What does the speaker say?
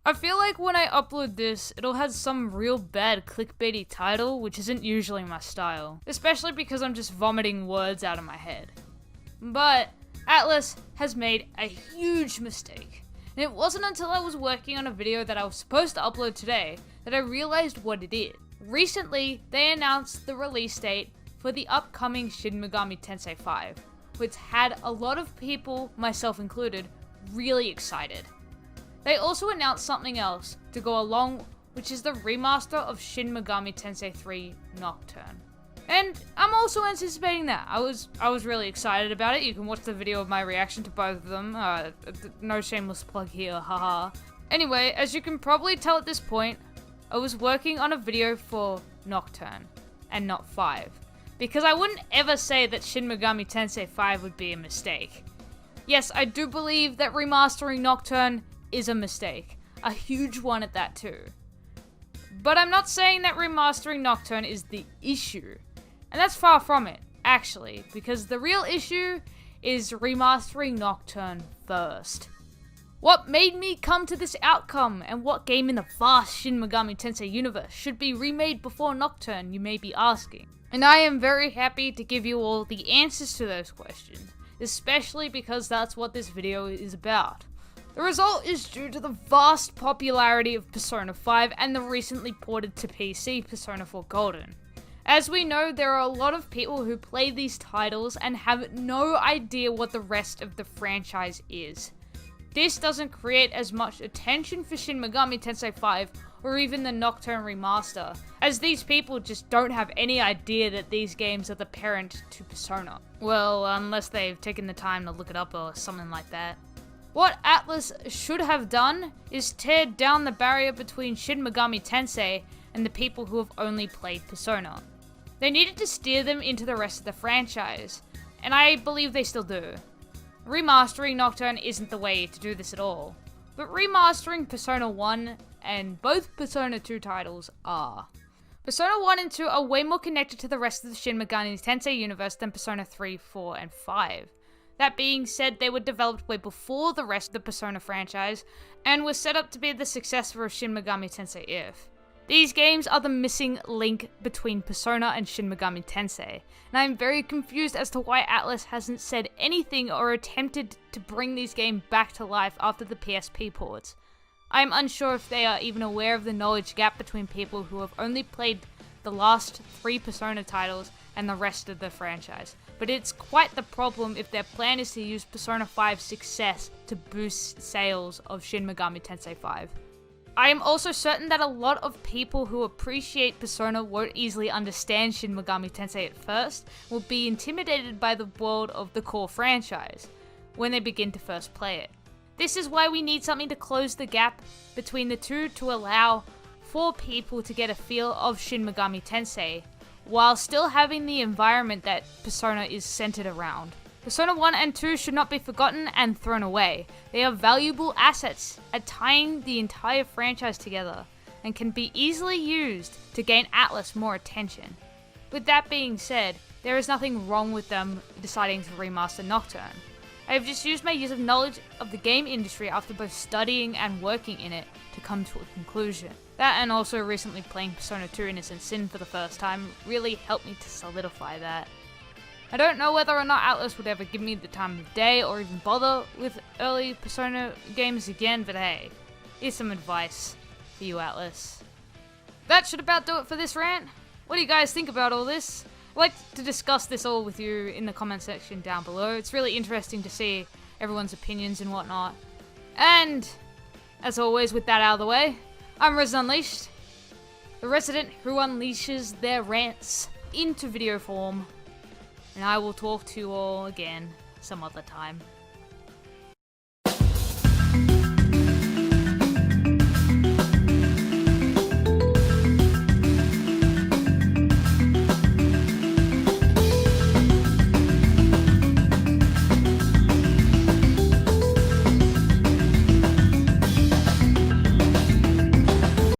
I feel like when I upload this, it'll have some real bad clickbaity title, which isn't usually my style. Especially because I'm just vomiting words out of my head. But ATLUS has made a huge mistake. And it wasn't until I was working on a video that I was supposed to upload today that I realized what it is. Recently, they announced the release date for the upcoming Shin Megami Tensei 5, which had a lot of people, myself included, really excited. They also announced something else to go along, which is the remaster of Shin Megami Tensei 3 Nocturne. And I'm also anticipating that. I was really excited about it. You can watch the video of my reaction to both of them. No shameless plug here, haha. Anyway, as you can probably tell at this point, I was working on a video for Nocturne, and not 5. Because I wouldn't ever say that Shin Megami Tensei 5 would be a mistake. Yes, I do believe that remastering Nocturne is a mistake. A huge one at that too. But I'm not saying that remastering Nocturne is the issue. And that's far from it, actually, because the real issue is remastering Nocturne first. What made me come to this outcome, and what game in the vast Shin Megami Tensei universe should be remade before Nocturne, you may be asking. And I am very happy to give you all the answers to those questions, especially because that's what this video is about. The result is due to the vast popularity of Persona 5 and the recently ported to PC Persona 4 Golden. As we know, there are a lot of people who play these titles and have no idea what the rest of the franchise is. This doesn't create as much attention for Shin Megami Tensei 5 or even the Nocturne remaster, as these people just don't have any idea that these games are the parent to Persona. Well, unless they've taken the time to look it up or something like that. What ATLUS should have done is tear down the barrier between Shin Megami Tensei and the people who have only played Persona. They needed to steer them into the rest of the franchise, and I believe they still do. Remastering Nocturne isn't the way to do this at all, but remastering Persona 1 and both Persona 2 titles are. Persona 1 and 2 are way more connected to the rest of the Shin Megami Tensei universe than Persona 3, 4, and 5. That being said, they were developed way before the rest of the Persona franchise, and were set up to be the successor of Shin Megami Tensei If. These games are the missing link between Persona and Shin Megami Tensei, and I am very confused as to why ATLUS hasn't said anything or attempted to bring these games back to life after the PSP ports. I am unsure if they are even aware of the knowledge gap between people who have only played the last 3 Persona titles and the rest of the franchise, but it's quite the problem if their plan is to use Persona 5's success to boost sales of Shin Megami Tensei 5. I am also certain that a lot of people who appreciate Persona won't easily understand Shin Megami Tensei at first, will be intimidated by the world of the core franchise when they begin to first play it. This is why we need something to close the gap between the two to allow for people to get a feel of Shin Megami Tensei, while still having the environment that Persona is centered around. Persona 1 and 2 should not be forgotten and thrown away. They are valuable assets at tying the entire franchise together, and can be easily used to gain ATLUS more attention. With that being said, there is nothing wrong with them deciding to remaster Nocturne. I have just used my years of knowledge of the game industry after both studying and working in it to come to a conclusion. That, and also recently playing Persona 2 Innocent Sin for the first time, really helped me to solidify that. I don't know whether or not ATLUS would ever give me the time of day or even bother with early Persona games again, but hey, here's some advice for you, ATLUS. That should about do it for this rant. What do you guys think about all this? I'd like to discuss this all with you in the comment section down below. It's really interesting to see everyone's opinions and whatnot. And, as always, with that out of the way, I'm Rez Unleashed, the resident who unleashes their rants into video form. And I will talk to you all again some other time.